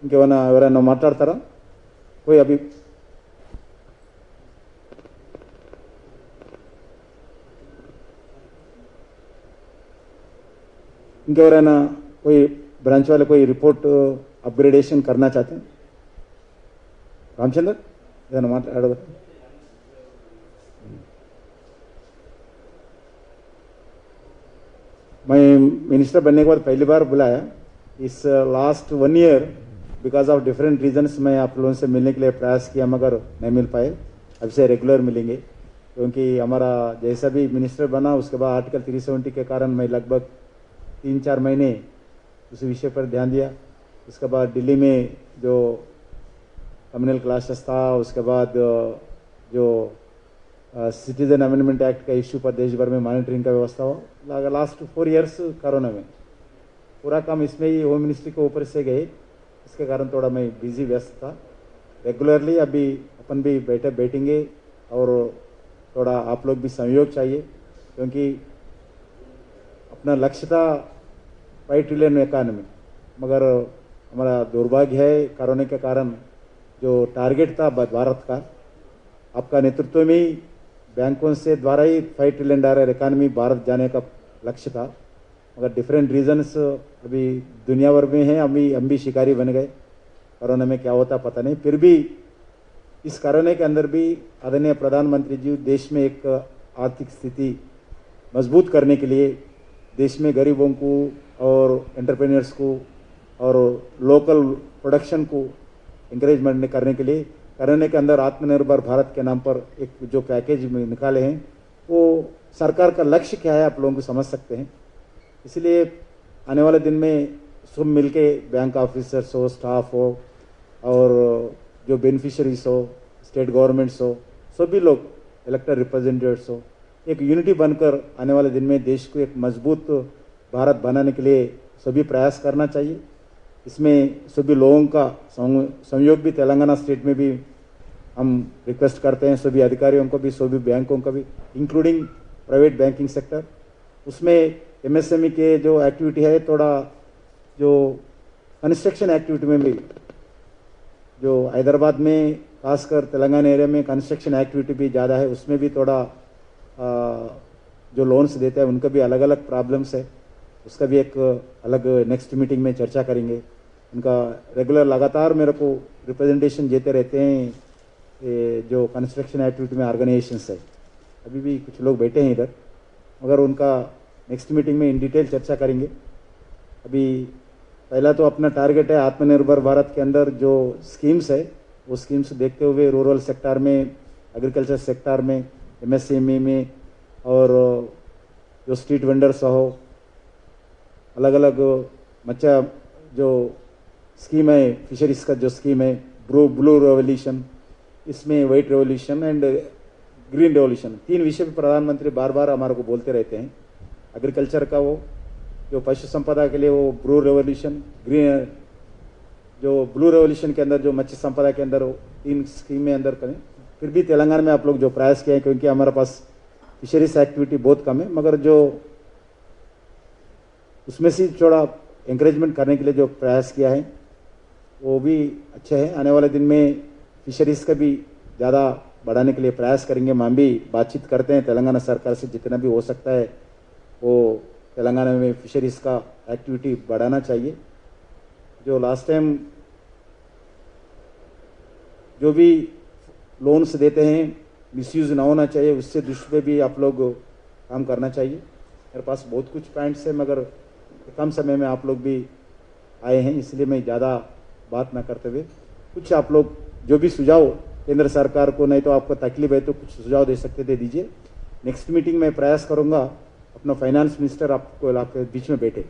ఇంకేమైనా ఎవరైనా మాట్లాడతారా? कोई अभी इंकेवरना कोई ब्रांच वाले कोई रिपोर्ट अपग्रेडेशन करना चाहते हैं? रामचंद्र ఏదైనా మాట్లాడదు? मैं मिनिस्टर बनने के बाद पहली बार बुलाया। इस last 1 year because of different reasons मैं आप लोगों से मिलने के लिए प्रयास किया मगर नहीं मिल पाए। अब से रेगुलर मिलेंगे क्योंकि हमारा जैसा भी मिनिस्टर बना उसके बाद आर्टिकल 370 के कारण मैं लगभग 3-4 महीने उस विषय पर ध्यान दिया। उसके बाद दिल्ली में जो कम्युनल क्लासेस था, उसके बाद जो सिटीजन अमेंडमेंट एक्ट का इश्यू पर देश भर में मॉनिटरिंग का व्यवस्था हो। लास्ट 4 इयर्स कोरोना में पूरा काम इसमें ही होम मिनिस्ट्री के ऊपर से गए, इसके कारण थोड़ा मैं बिजी व्यस्त था। रेगुलरली अभी अपन भी बैठेंगे और थोड़ा आप लोग भी सहयोग चाहिए क्योंकि अपना लक्ष्य था 5 ट्रिलियन इकॉनमी, मगर हमारा दुर्भाग्य है कोरोना के कारण जो टारगेट था भारत का आपका नेतृत्व में ही बैंकों से द्वारा ही $5 ट्रिलियन इकॉनमी भारत जाने का लक्ष्य था, मगर डिफरेंट रीजंस अभी दुनिया भर में हैं। हम भी शिकारी बन गए। कोरोना में क्या होता पता नहीं, फिर भी इस कोरोना के अंदर भी आदरणीय प्रधानमंत्री जी देश में एक आर्थिक स्थिति मजबूत करने के लिए देश में गरीबों को और एंटरप्रेन्योर्स को और लोकल प्रोडक्शन को इंकरेजमेंट करने के लिए कोरोना के अंदर आत्मनिर्भर भारत के नाम पर एक जो पैकेज में निकाले हैं वो सरकार का लक्ष्य क्या है आप लोगों को समझ सकते हैं। इसलिए आने वाले दिन में सब मिलके बैंक ऑफिसर्स हो, स्टाफ हो और जो बेनिफिशियरीज हो, स्टेट गवर्नमेंट्स हो, सभी लोग इलेक्टेड रिप्रेजेंटेटिव्स हो, एक यूनिटी बनकर आने वाले दिन में देश को एक मजबूत भारत बनाने के लिए सभी प्रयास करना चाहिए। इसमें सभी लोगों का सहयोग भी तेलंगाना स्टेट में भी हम रिक्वेस्ट करते हैं, सभी अधिकारियों को भी, सभी बैंकों को भी, इंक्लूडिंग प्राइवेट बैंकिंग सेक्टर। उसमें एमएसएमई के जो एक्टिविटी है, थोड़ा जो कंस्ट्रक्शन एक्टिविटी में भी जो हैदराबाद में खासकर तेलंगाना एरिया में कंस्ट्रक्शन एक्टिविटी भी ज़्यादा है, उसमें भी थोड़ा जो लोन्स देते हैं उनका भी अलग अलग प्रॉब्लम्स है, उसका भी एक अलग नेक्स्ट मीटिंग में चर्चा करेंगे। उनका रेगुलर लगातार मेरे को रिप्रेजेंटेशन देते रहते हैं जो कंस्ट्रक्शन एक्टिविटी में ऑर्गेनाइजेशंस है। अभी भी कुछ लोग बैठे हैं इधर, मगर उनका नेक्स्ट मीटिंग में इन डिटेल चर्चा करेंगे। अभी पहला तो अपना टारगेट है आत्मनिर्भर भारत के अंदर जो स्कीम्स है वो स्कीम्स देखते हुए रूरल सेक्टर में, एग्रीकल्चर सेक्टर में, एमएसएमई में और जो स्ट्रीट वेंडर्स हो, अलग अलग मच्छा जो स्कीम है, फिशरीज का जो स्कीम है, ब्लू रेवोल्यूशन, इसमें white revolution and green revolution, 3 विषय पर प्रधानमंत्री बार बार हमारे को बोलते रहते हैं। एग्रीकल्चर का वो जो पशु संपदा के लिए वो ब्लू रेवोल्यूशन, ग्रीन जो ब्लू रेवोल्यूशन के अंदर जो मत्स्य संपदा के अंदर 3 स्कीम में अंदर करें। फिर भी तेलंगाना में आप लोग जो प्रयास किए हैं, क्योंकि हमारे पास फिशरीज एक्टिविटी बहुत कम है, मगर जो उसमें से थोड़ा इंकरेजमेंट करने के लिए जो प्रयास किया है वो भी अच्छे हैं। आने वाले दिन में फिशरीज का भी ज़्यादा बढ़ाने के लिए प्रयास करेंगे। हम भी बातचीत करते हैं तेलंगाना सरकार से, जितना भी हो सकता है वो तेलंगाना में फिशरीज का एक्टिविटी बढ़ाना चाहिए। जो लास्ट टाइम जो भी लोन्स देते हैं मिसयूज ना होना चाहिए, उससे दृष्टि पे भी आप लोग काम करना चाहिए। मेरे पास बहुत कुछ पॉइंट्स है, मगर कम समय में आप लोग भी आए हैं, इसलिए मैं ज़्यादा बात ना करते हुए कुछ आप लोग जो भी सुझाव केंद्र सरकार को, नहीं तो आपको तकलीफ है तो कुछ सुझाव दे सकते थे दीजिए। नेक्स्ट मीटिंग में प्रयास करूंगा अपना फाइनेंस मिनिस्टर आपको आपके बीच में बैठे,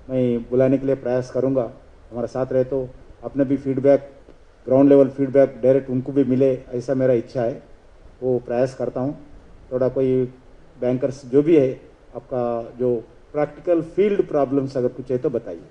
मैं बुलाने के लिए प्रयास करूंगा। हमारे साथ रहे तो अपने भी feedback, ground level feedback direct उनको भी मिले, ऐसा मेरा इच्छा है, वो प्रयास करता हूँ। थोड़ा कोई बैंकर्स जो भी है, आपका जो प्रैक्टिकल फील्ड प्रॉब्लम्स अगर कुछ है तो बताइए।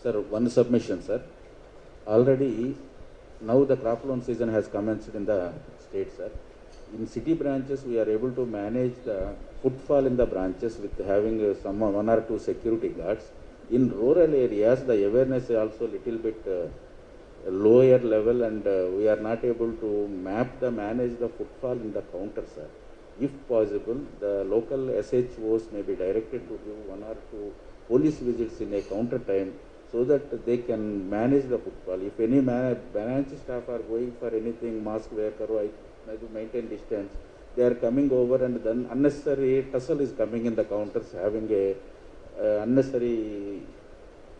Sir, one submission, sir. Already, now the crop loan season has commenced in the state, sir. In city branches, we are able to manage the footfall in the branches with having one or two security guards. In rural areas, the awareness is also little bit lower level, and we are not able to manage the footfall in the counter, sir. If possible, the local SHOs may be directed to give one or two police visits in a counter time so that they can manage the footfall. If any branch staff are going for anything, mask wear, karo, to maintain distance, they are coming over, and then unnecessary tussle is coming in the counters, having a unnecessary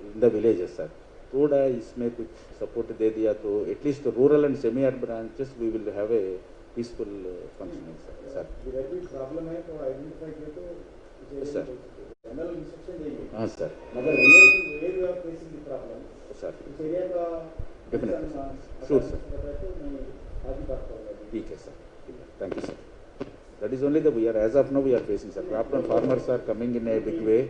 in the villages, sir. थोड़ा इसमें कुछ support दे दिया तो at least rural and semi urban branches we will have a peaceful functioning, sir. Problem है तो identify किया तो सर जनरल इंस्ट्रक्शन देंगे. हाँ सर. मगर where you are facing the problem sir, इस एरिया का डेफिनेटली श्योर सर. ठीक है sir. Thank you sir. That is only the we are, as of now we are facing, sir. Crop and farmers are coming in a big way.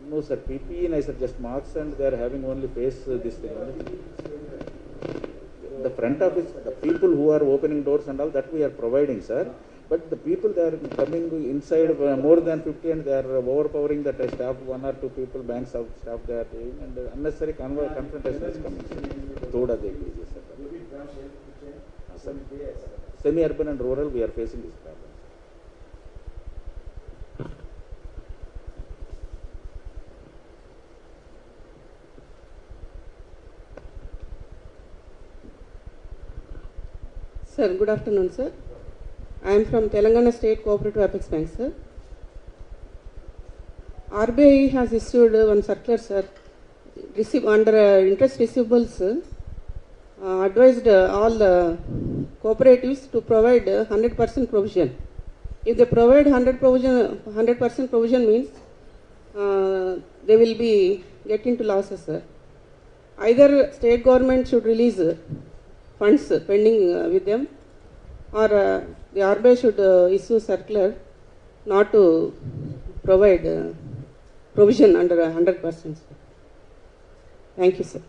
No sir, PPE I sir, just masks, and they are having only face this thing only. The front office, the people who are opening doors and all that we are providing, sir. But the people they are coming inside more than 50 and they are overpowering that staff, one or two people, bank staff they are doing, and unnecessary confrontation is coming. Thoda dekh lijiye sir. Semi-urban and rural, we are facing this problem. Sir, good afternoon, sir. I am from Telangana State Cooperative Apex Bank, sir. RBI has issued one circular, sir. Under interest receivables, advised all the cooperatives to provide 100% provision. If they provide 100% provision means they will be getting to losses, sir. Either state government should release funds pending with them, or the RBI should issue circular not to provide provision under 100%. Thank you, sir.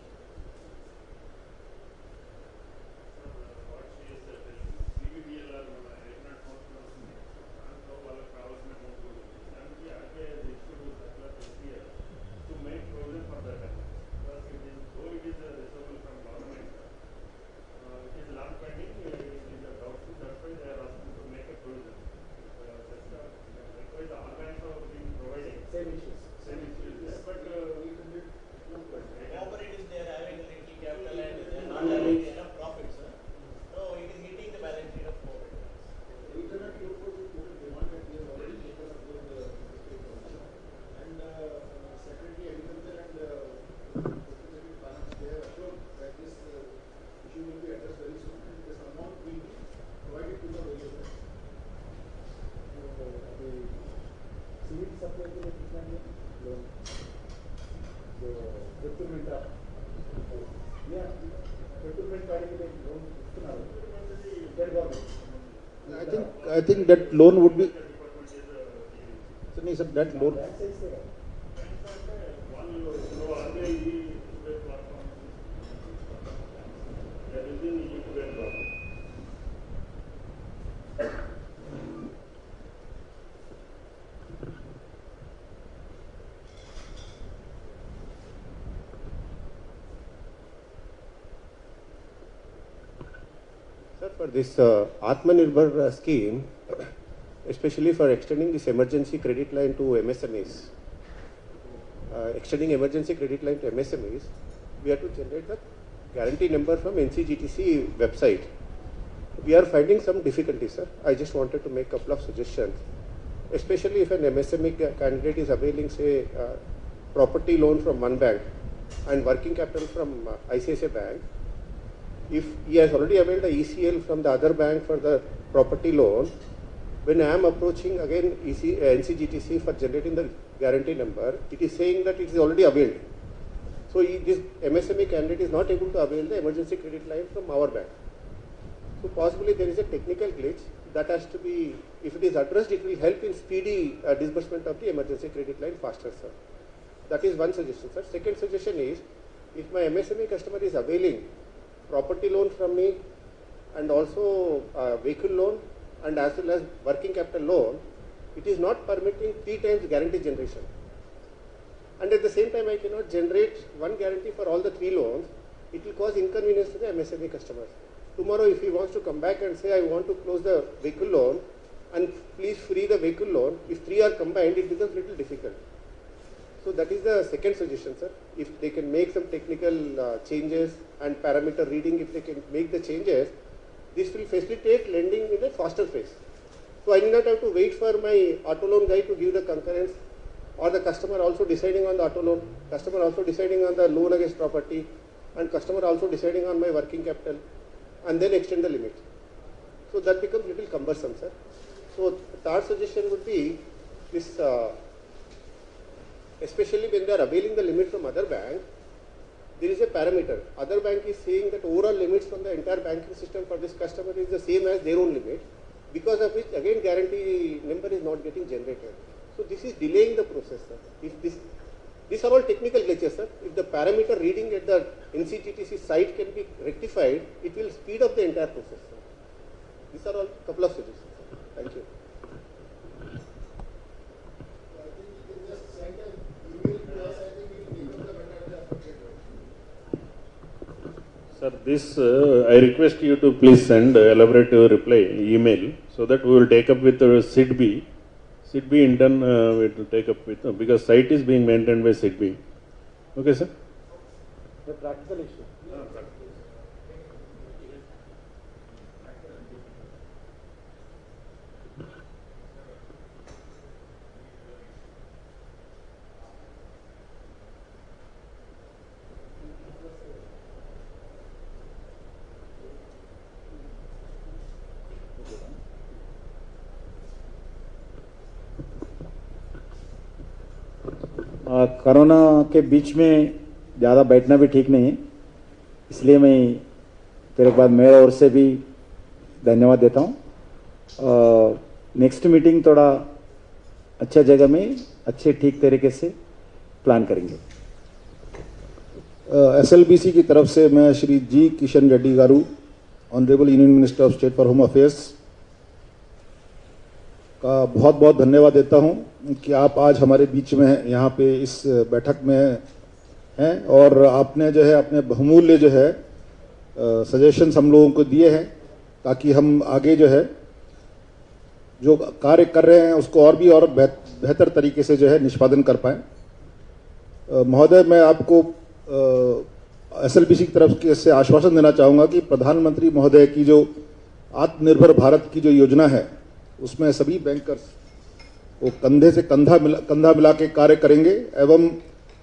I think that loan would be. So, that loan. Sir, for this Atmanirbhar scheme, especially for extending this emergency credit line to MSMEs, we have to generate the guarantee number from NCGTC website. We are finding some difficulty, sir. I just wanted to make a couple of suggestions, especially if an MSME candidate is availing, say, property loan from one bank and working capital from ICICI Bank. If he has already availed the ECL from the other bank for the property loan, when I am approaching again NCGTC for generating the guarantee number, it is saying that it is already availed. So this MSME candidate is not able to avail the emergency credit line from our bank. So possibly there is a technical glitch that has to be, if it is addressed, it will help in speedy disbursement of the emergency credit line faster, sir. That is one suggestion, sir. Second suggestion is, if my MSME customer is availing property loan from me and also vehicle loan and as well as working capital loan, it is not permitting 3 times guarantee generation. And at the same time, I cannot generate one guarantee for all the 3 loans. It will cause inconvenience to the MSME customers. Tomorrow, if he wants to come back and say, I want to close the vehicle loan and please free the vehicle loan, if 3 are combined, it becomes little difficult. So that is the second suggestion, sir. If they can make some technical changes and parameter reading, if they can make the changes, this will facilitate lending in a faster phase. So I need not have to wait for my auto loan guy to give the concurrence, or the customer also deciding on the auto loan, customer also deciding on the loan against property, and customer also deciding on my working capital, and then extend the limit. So that becomes little cumbersome, sir. So the third suggestion would be this, especially when they are availing the limit from other bank, there is a parameter. Other bank is saying that overall limits from the entire banking system for this customer is the same as their own limit, because of which again guarantee number is not getting generated. So this is delaying the process, sir. If these are all technical glitches, sir. If the parameter reading at the NCGTC site can be rectified, it will speed up the entire process, sir. These are all couple of suggestions, sir. Thank you. Sir, this I request you to please send elaborate reply email so that we will take up with SIDBI. SIDBI in turn we will take up with because site is being maintained by SIDBI. Okay, sir. The practical issue. Corona के बीच में ज़्यादा बैठना भी ठीक नहीं है, इसलिए मैं फिर एक बार मेरे ओर से भी धन्यवाद देता हूँ। नेक्स्ट मीटिंग थोड़ा अच्छा जगह में अच्छे ठीक तरीके से प्लान करेंगे। SLBC की तरफ से मैं Shri G Kishan Reddy Garu, honourable union minister of state for home affairs का बहुत बहुत धन्यवाद देता हूं कि आप आज हमारे बीच में हैं, यहाँ पे इस बैठक में हैं और आपने जो है अपने बहुमूल्य जो है सजेशंस हम लोगों को दिए हैं ताकि हम आगे जो है जो कार्य कर रहे हैं उसको और भी और बेहतर तरीके से जो है निष्पादन कर पाएं। महोदय, मैं आपको SLBC की तरफ से आश्वासन देना चाहूँगा कि प्रधानमंत्री महोदय की जो आत्मनिर्भर भारत की जो योजना है उसमें सभी बैंकर्स वो कंधे से कंधा मिला के कार्य करेंगे एवं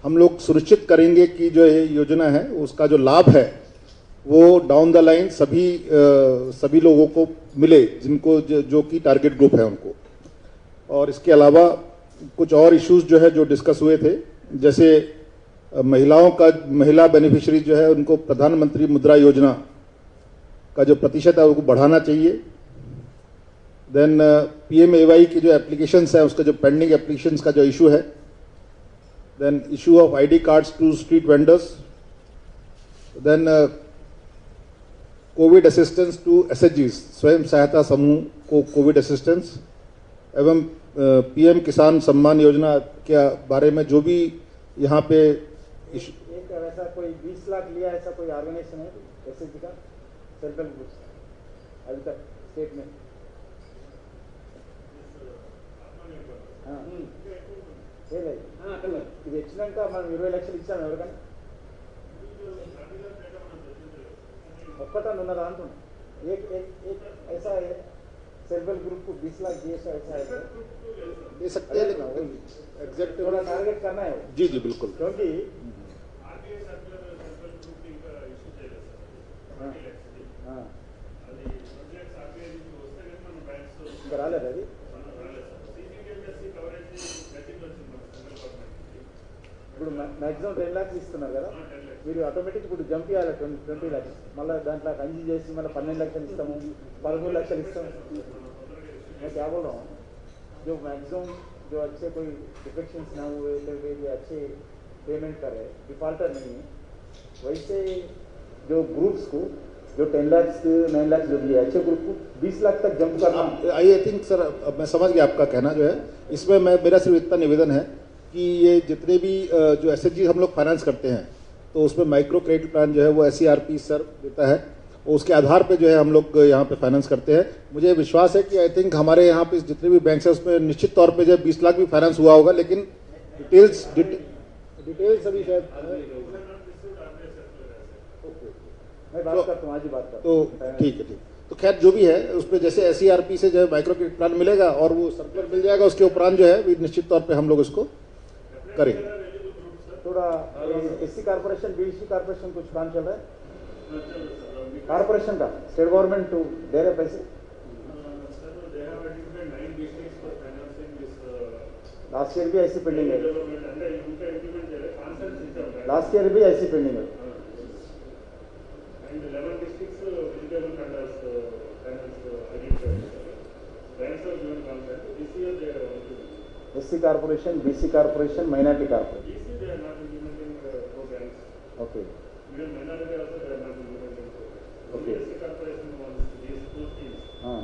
हम लोग सुनिश्चित करेंगे कि जो ये योजना है उसका जो लाभ है वो डाउन द लाइन सभी लोगों को मिले जिनको जो कि टारगेट ग्रुप है उनको। और इसके अलावा कुछ और इश्यूज जो है जो डिस्कस हुए थे, जैसे महिला बेनिफिशियरी जो है उनको प्रधानमंत्री मुद्रा योजना का जो प्रतिशत है उसको बढ़ाना चाहिए। देन PMAY की जो एप्लीकेशंस है उसका जो पेंडिंग एप्लीकेशंस का जो इशू है, then issue of ID cards to street vendors, then covid assistance to SHGs स्वयं सहायता समूह को कोविड असिस्टेंस एवं PM किसान सम्मान योजना के बारे में जो भी यहाँ पे एक ऐसा कोई 20 लाख लिया ऐसा कोई ऑर्गेनाइजेशन है SHG का सेल्फ हेल्प ग्रुप्स अभी तक स्टेट में? ఇది ఇచ్చినాక మనం 20 లక్షలు ఇచ్చాము ఎవరికైనా ఒక్కటని ఉన్నదా అంటున్నా। एक ऐसा है सेल्फ हेल्प ग्रुप को 20 लाख दिए ऐसा है दे सकते हैं लेकिन एग्जैक्ट थोड़ा टारगेट करना है। जी जी बिल्कुल, क्योंकि ఇంకా రాలేదు అది ఇప్పుడు మ్యాక్సిమం 10 lakhs ఇస్తున్నారు కదా, మీరు ఆటోమేటిక్ ఇప్పుడు జంప్ చేయాలి 20 lakhs, మళ్ళీ దాంట్లో కంజీ చేసి మళ్ళీ 12 లక్షలు ఇస్తాము 13 లక్షలు ఇస్తాము। मैं क्या बोल रहा हूँ, जो मैक्सिमम जो अच्छे कोई डिफेक्शंस ना हुए करके जो अच्छे पेमेंट करे, डिफॉल्टर नहीं है, वैसे जो ग्रुप्स को जो 10 लाख 9 लाख जो दिए अच्छे ग्रुप को 20 लाख तक जंप करना। आई थिंक सर, अब मैं समझ गया आपका कहना जो है। इसमें मेरा सिर्फ इतना निवेदन है कि ये जितने भी जो एसएचजी हम लोग फाइनेंस करते हैं तो उसमें माइक्रो क्रेडिट प्लान जो है वो SCRP सर देता है, और उसके आधार पे जो है हम लोग यहाँ पे फाइनेंस करते हैं। मुझे विश्वास है कि आई थिंक हमारे यहाँ पे जितने भी बैंक है उसमें निश्चित तौर पे जो 20 लाख भी फाइनेंस हुआ होगा, लेकिन डिटेल्स अभी शायद मैं बात करता हूँ, आज ही बात करता तो हूँ। ठीक है। तो खैर जो भी है उसमें जैसे SCRP से जो है माइक्रो क्रेडिट प्लान मिलेगा और वो सर्कुलर मिल जाएगा, उसके उपरांत जो है भी निश्चित तौर पे हम लोग इसको करेंगे। थोड़ा SC कॉर्पोरेशन BC कॉर्पोरेशन कुछ काम चल रहा है कॉर्पोरेशन का, स्टेट गवर्नमेंट टू दे रहे पैसे। लास्ट ईयर भी ऐसी पेंडिंग है, लास्ट ईयर भी ऐसी पेंडिंग है। SC corporation, BC corporation, minority corporation. Okay okay हाँ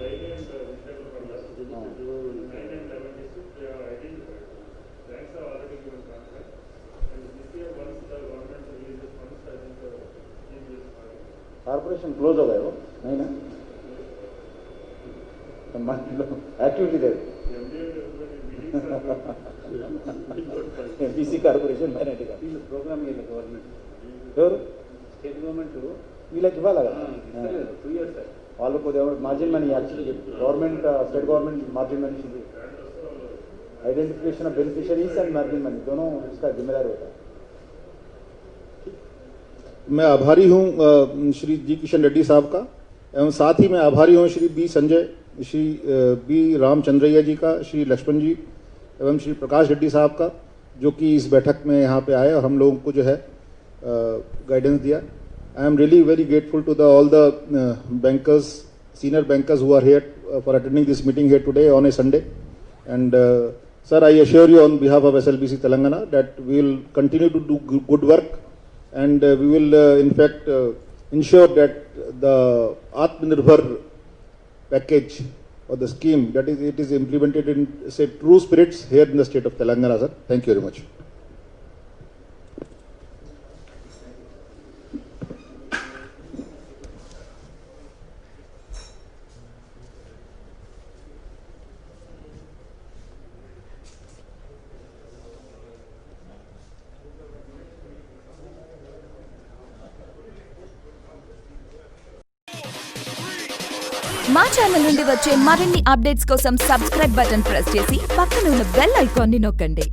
कॉर्पोरेशन क्लोज हो गए वो नहीं ना, एक्टिविटी दे BC corporation minority programme government ఎవరు స్టేట్ గవర్నమెంట్ వీళ్ళకి ఇవ్వాలి కదా 2 years సార్. వాళ్ళు కొద్దిగా margin money actually government state government margin money identification of beneficiaries and margin money दोनों उसका जिम्मेदार होता है। मैं आभारी हूँ श्री जी किशन रेड्डी साहब का, एवं साथ ही मैं आभारी हूँ श्री B संजय, श्री B रामचंद्रैया जी का, श्री लक्ष्मण जी एवं श्री प्रकाश रेड्डी साहब का, जो कि इस बैठक में यहाँ पे आए और हम लोगों को जो है गाइडेंस दिया। I am really very grateful to all the bankers, senior bankers who are here for attending this meeting here today on a Sunday, and sir, I assure you on behalf of SLBC Telangana that we will continue to do good work, and we will in fact ensure that the Atmanirbhar package or the scheme that it is implemented in say true spirits here in the state of Telangana, sir. Thank you very much. మా channel నుండి వచ్చే మరిన్ని updates కోసం subscribe button press చేసి పక్కన ఉన్న bell ఐకాన్ని నొక్కండి.